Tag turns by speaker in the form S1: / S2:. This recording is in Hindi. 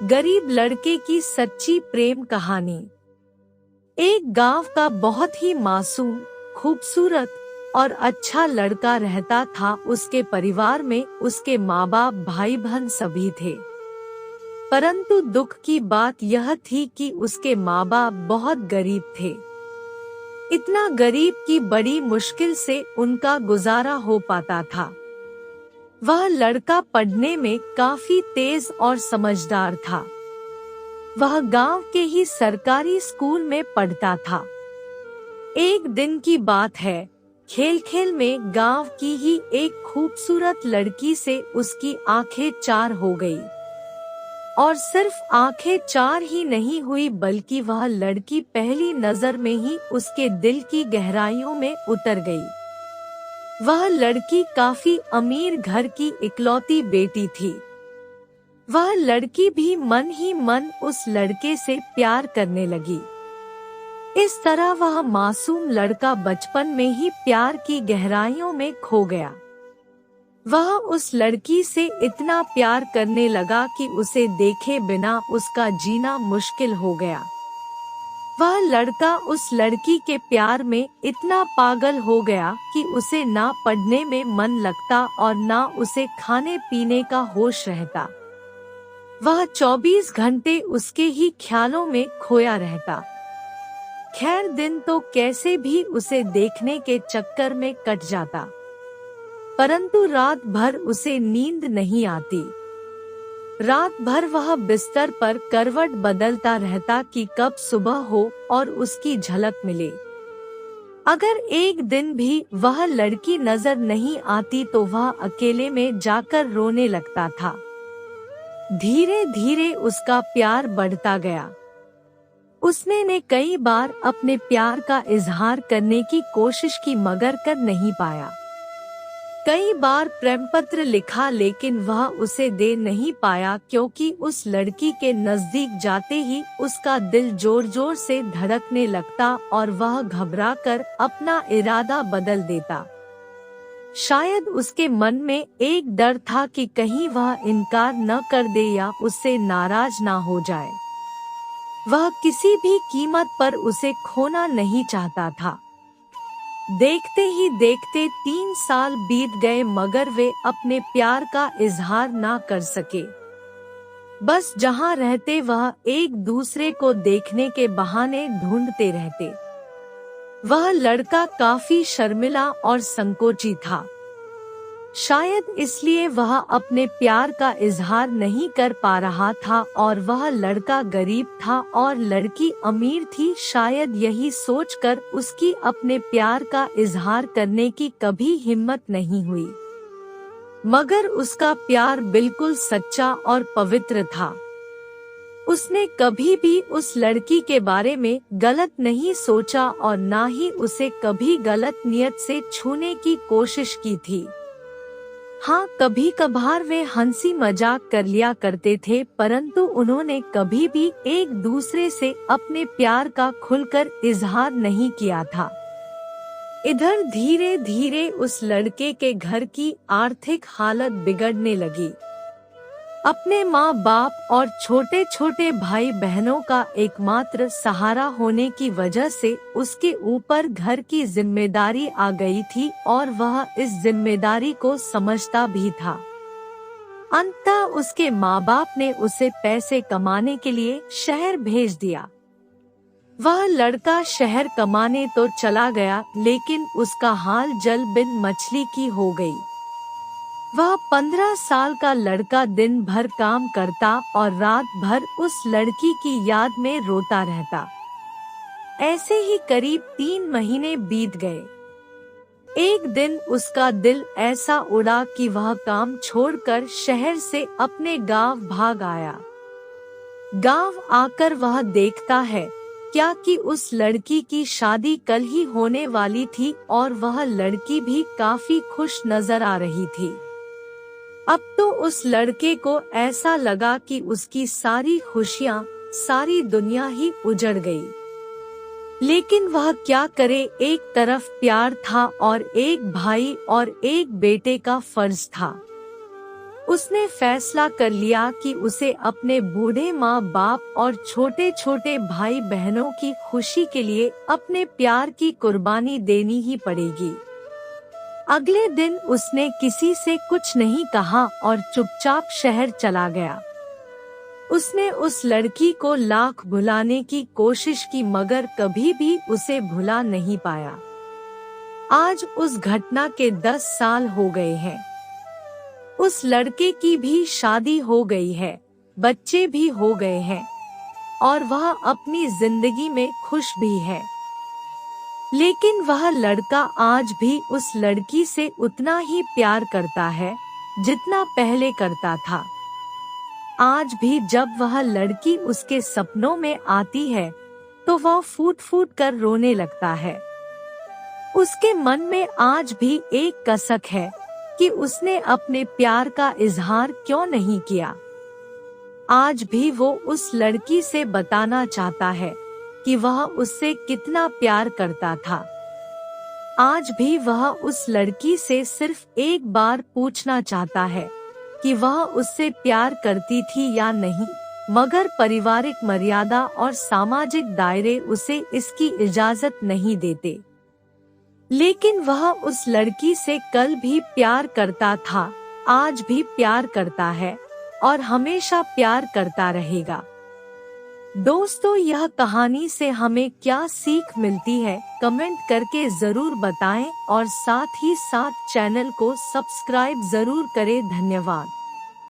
S1: गरीब लड़के की सच्ची प्रेम कहानी। एक गांव का बहुत ही मासूम, खूबसूरत और अच्छा लड़का रहता था। उसके परिवार में उसके माँ बाप, भाई बहन सभी थे। परंतु दुख की बात यह थी कि उसके माँ बाप बहुत गरीब थे। इतना गरीब कि बड़ी मुश्किल से उनका गुजारा हो पाता था। वह लड़का पढ़ने में काफी तेज और समझदार था। वह गांव के ही सरकारी स्कूल में पढ़ता था। एक दिन की बात है, खेल खेल में गांव की ही एक खूबसूरत लड़की से उसकी आंखें चार हो गई। और सिर्फ आंखें चार ही नहीं हुई, बल्कि वह लड़की पहली नजर में ही उसके दिल की गहराइयों में उतर गई। वह लड़की काफी अमीर घर की इकलौती बेटी थी। वह लड़की भी मन ही मन उस लड़के से प्यार करने लगी। इस तरह वह मासूम लड़का बचपन में ही प्यार की गहराइयों में खो गया। वह उस लड़की से इतना प्यार करने लगा कि उसे देखे बिना उसका जीना मुश्किल हो गया। वह लड़का उस लड़की के प्यार में इतना पागल हो गया कि उसे ना पढ़ने में मन लगता और ना उसे खाने पीने का होश रहता। वह 24 घंटे उसके ही ख्यालों में खोया रहता। खैर, दिन तो कैसे भी उसे देखने के चक्कर में कट जाता, परंतु रात भर उसे नींद नहीं आती। रात भर वह बिस्तर पर करवट बदलता रहता कि कब सुबह हो और उसकी झलक मिले। अगर एक दिन भी वह लड़की नजर नहीं आती तो वह अकेले में जाकर रोने लगता था। धीरे धीरे उसका प्यार बढ़ता गया। उसने ने कई बार अपने प्यार का इजहार करने की कोशिश की, मगर कर नहीं पाया। कई बार प्रेम पत्र लिखा, लेकिन वह उसे दे नहीं पाया, क्योंकि उस लड़की के नजदीक जाते ही उसका दिल जोर जोर से धड़कने लगता और वह घबराकर अपना इरादा बदल देता। शायद उसके मन में एक डर था कि कहीं वह इनकार न कर दे या उससे नाराज ना हो जाए। वह किसी भी कीमत पर उसे खोना नहीं चाहता था। देखते ही देखते 3 साल बीत गए, मगर वे अपने प्यार का इजहार ना कर सके। बस जहां रहते वह एक दूसरे को देखने के बहाने ढूंढते रहते। वह लड़का काफी शर्मिला और संकोची था। शायद इसलिए वह अपने प्यार का इजहार नहीं कर पा रहा था। और वह लड़का गरीब था और लड़की अमीर थी। शायद यही सोचकर उसकी अपने प्यार का इजहार करने की कभी हिम्मत नहीं हुई। मगर उसका प्यार बिल्कुल सच्चा और पवित्र था। उसने कभी भी उस लड़की के बारे में गलत नहीं सोचा और ना ही उसे कभी गलत नियत से छूने की कोशिश की थी। हाँ, कभी कभार वे हंसी मजाक कर लिया करते थे, परंतु उन्होंने कभी भी एक दूसरे से अपने प्यार का खुलकर इजहार नहीं किया था। इधर धीरे धीरे उस लड़के के घर की आर्थिक हालत बिगड़ने लगी। अपने माँ बाप और छोटे छोटे भाई बहनों का एकमात्र सहारा होने की वजह से उसके ऊपर घर की जिम्मेदारी आ गई थी और वह इस जिम्मेदारी को समझता भी था। अंततः उसके माँ बाप ने उसे पैसे कमाने के लिए शहर भेज दिया। वह लड़का शहर कमाने तो चला गया, लेकिन उसका हाल जल बिन मछली की हो गई। वह 15 साल का लड़का दिन भर काम करता और रात भर उस लड़की की याद में रोता रहता। ऐसे ही करीब 3 महीने बीत गए। एक दिन उसका दिल ऐसा उड़ा कि वह काम छोड़कर शहर से अपने गांव भाग आया। गांव आकर वह देखता है क्या कि उस लड़की की शादी कल ही होने वाली थी और वह लड़की भी काफी खुश नजर आ रही थी। अब तो उस लड़के को ऐसा लगा कि उसकी सारी खुशियां, सारी दुनिया ही उजड़ गई। लेकिन वह क्या करे, एक तरफ प्यार था और एक भाई और एक बेटे का फर्ज था। उसने फैसला कर लिया कि उसे अपने बूढ़े माँ बाप और छोटे छोटे भाई बहनों की खुशी के लिए अपने प्यार की कुर्बानी देनी ही पड़ेगी। अगले दिन उसने किसी से कुछ नहीं कहा और चुपचाप शहर चला गया। उसने उस लड़की को लाख भुलाने की कोशिश की मगर कभी भी उसे भुला नहीं पाया। आज उस घटना के 10 साल हो गए हैं। उस लड़के की भी शादी हो गई है, बच्चे भी हो गए हैं और वह अपनी जिंदगी में खुश भी है। लेकिन वह लड़का आज भी उस लड़की से उतना ही प्यार करता है जितना पहले करता था। आज भी जब वह लड़की उसके सपनों में आती है तो वह फूट फूट कर रोने लगता है। उसके मन में आज भी एक कसक है कि उसने अपने प्यार का इजहार क्यों नहीं किया। आज भी वो उस लड़की से बताना चाहता है कि वह उससे कितना प्यार करता था। आज भी वह उस लड़की से सिर्फ एक बार पूछना चाहता है कि वह उससे प्यार करती थी या नहीं, मगर पारिवारिक मर्यादा और सामाजिक दायरे उसे इसकी इजाजत नहीं देते। लेकिन वह उस लड़की से कल भी प्यार करता था, आज भी प्यार करता है और हमेशा प्यार करता रहेगा। दोस्तों, यह कहानी से हमें क्या सीख मिलती है, कमेंट करके जरूर बताएं और साथ ही साथ चैनल को सब्सक्राइब जरूर करें। धन्यवाद।